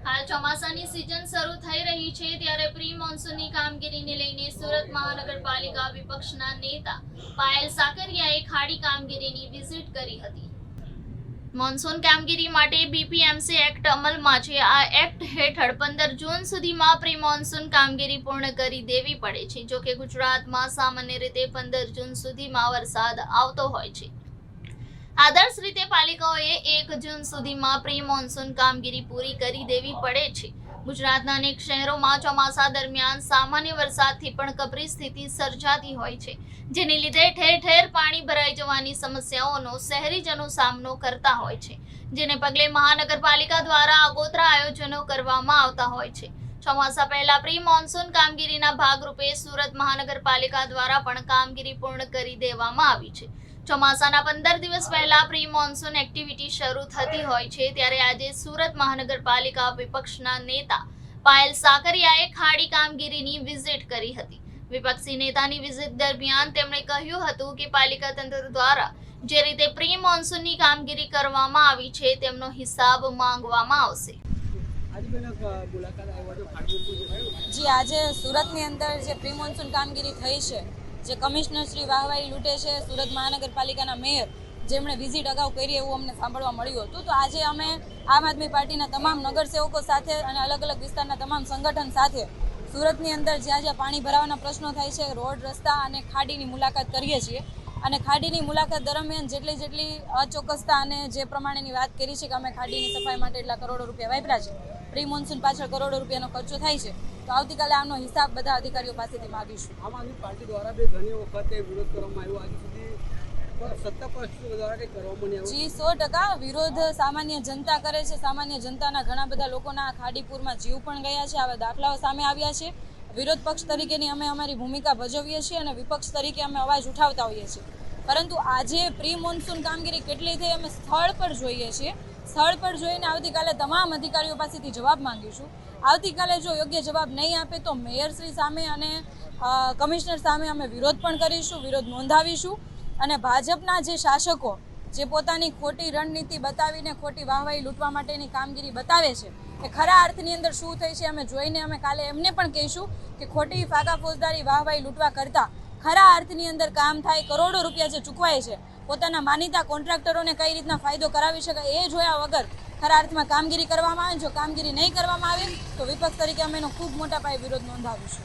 હાલ ચોમાસાની સિઝન શરૂ થઈ રહી છે ત્યારે પ્રી મોન્સૂનની કામગીરીને લઈને સુરત મહાનગરપાલિકા વિપક્ષના નેતા પાયલ સાકરિયાએ ખાડી કામગીરીની વિઝિટ કરી હતી। મોન્સૂન કામગીરી માટે બીપીએમસી એક્ટ અમલમાં છે। આ એક્ટ હેઠળ 15 જૂન સુધીમાં પ્રી મોન્સૂન કામગીરી પૂર્ણ કરી દેવી પડે છે। જોકે ગુજરાતમાં સામાન્ય રીતે 15 જૂન સુધીમાં વરસાદ આવતો હોય છે। આદર્શ રીતે પાલિકાઓએ 1 જૂન સુધીમાં પ્રી મોન્સૂન કામગીરી પૂરી કરી દેવી પડે છે। ગુજરાતના અનેક શહેરોમાં ચોમાસા દરમિયાન સામાન્ય વરસાદથી પણ કપરી સ્થિતિ સર્જાતી હોય છે, જેને લીધે ઠેર ઠેર પાણી ભરાઈ જવાની સમસ્યાઓનો શહેરીજનો સામનો કરતા હોય છે, જેને પગલે મહાનગરપાલિકા દ્વારા આગોતરા આયોજનો કરવામાં આવતા હોય છે। ચોમાસા પહેલા પ્રી મોન્સૂન કામગીરીના ભાગરૂપે સુરત મહાનગરપાલિકા દ્વારા પણ કામગીરી પૂર્ણ કરી દેવામાં આવી છે। ચોમાસાના 15 દિવસ પહેલા પ્રી મોન્સૂન એક્ટિવિટી શરૂ થતી હોય છે, ત્યારે આજે સુરત મહાનગરપાલિકા વિપક્ષના નેતા પાયલ સાકરિયાએ ખાડી કામગીરીની વિઝિટ કરી હતી। વિપક્ષી નેતાની વિઝિટ દરમિયાન તેમણે કહ્યું હતું કે પાલિકા તંત્ર દ્વારા જે રીતે પ્રી મોન્સૂનની કામગીરી કરવામાં આવી છે તેમનો હિસાબ માંગવામાં આવશે। જી આજે સુરતની અંદર જે પ્રી મોન્સૂન કામગીરી થઈ છે, જે કમિશનર શ્રી વાહવાહી લૂંટે છે, સુરત મહાનગરપાલિકાના મેયર જેમણે વિઝિટ અગાઉ કરી એવું અમને સાંભળવા મળ્યું હતું। તો આજે અમે આમ આદમી પાર્ટીના તમામ નગરસેવકો સાથે અને અલગ અલગ વિસ્તારના તમામ સંગઠન સાથે સુરતની અંદર જ્યાં જ્યાં પાણી ભરાવાના પ્રશ્નો થાય છે, રોડ રસ્તા અને ખાડીની મુલાકાત કરીએ છીએ। અને ખાડીની મુલાકાત દરમિયાન જેટલી અચોક્કસતા અને જે પ્રમાણેની વાત કરી છે કે અમે ખાડીની સફાઈ માટે એટલા કરોડો રૂપિયા વાપર્યા છે, પ્રી મોન્સૂન પાછળ કરોડો રૂપિયાનો ખર્ચો થાય છે, તો આવતીકાલે આનો હિસાબ બધા અધિકારીઓ પાસેથી માગીશું। આમ આદમી પાર્ટી દ્વારા બી ઘણી વખતે વિરોધ કરવામાં આવ્યો, આજ સુધી સત્તા પક્ષ દ્વારા કંઈ કરવામાં નહીં આવ્યું। જી 100% વિરોધ સામાન્ય જનતા કરે છે। સામાન્ય જનતાના ઘણા બધા લોકોના ખાડીપુરમાં જીવ પણ ગયા છે, આવા દાખલાઓ સામે આવ્યા છે। વિરોધ પક્ષ તરીકેની અમે અમારી ભૂમિકા ભજવીએ છીએ અને વિપક્ષ તરીકે અમે અવાજ ઉઠાવતા હોઈએ છીએ, પરંતુ આજે પ્રી મોન્સૂન કામગીરી કેટલી થઈ અમે સ્થળ પર જોઈએ છીએ। સ્થળ પર જોઈને આવતીકાલે તમામ અધિકારીઓ પાસેથી જવાબ માંગીશું। આવતીકાલે જો યોગ્ય જવાબ નહીં આપે તો મેયરશ્રી સામે અને કમિશનર સામે અમે વિરોધ પણ કરીશું, વિરોધ નોંધાવીશું। અને ભાજપના જે શાસકો જે પોતાની ખોટી રણનીતિ બતાવીને ખોટી વાહવાહી લૂંટવા માટેની કામગીરી બતાવે છે, એ ખરા અર્થની અંદર શું થઈ છે અમે જોઈને અમે કાલે એમને પણ કહીશું કે ખોટી ફાકા ફોજદારી વાહવાહી લૂંટવા કરતાં ખરા અર્થની અંદર કામ થાય, કરોડો રૂપિયા જે ચૂકવાય છે, પોતાના માનીતા કોન્ટ્રાક્ટરોને કઈ રીતના ફાયદો કરાવી શકાય એ જોયા વગર ખરા અર્થમાં કામગીરી કરવામાં આવે। જો કામગીરી નહીં કરવામાં આવે તો વિપક્ષ તરીકે અમે એનો ખૂબ મોટા પાયે વિરોધ નોંધાવીશું।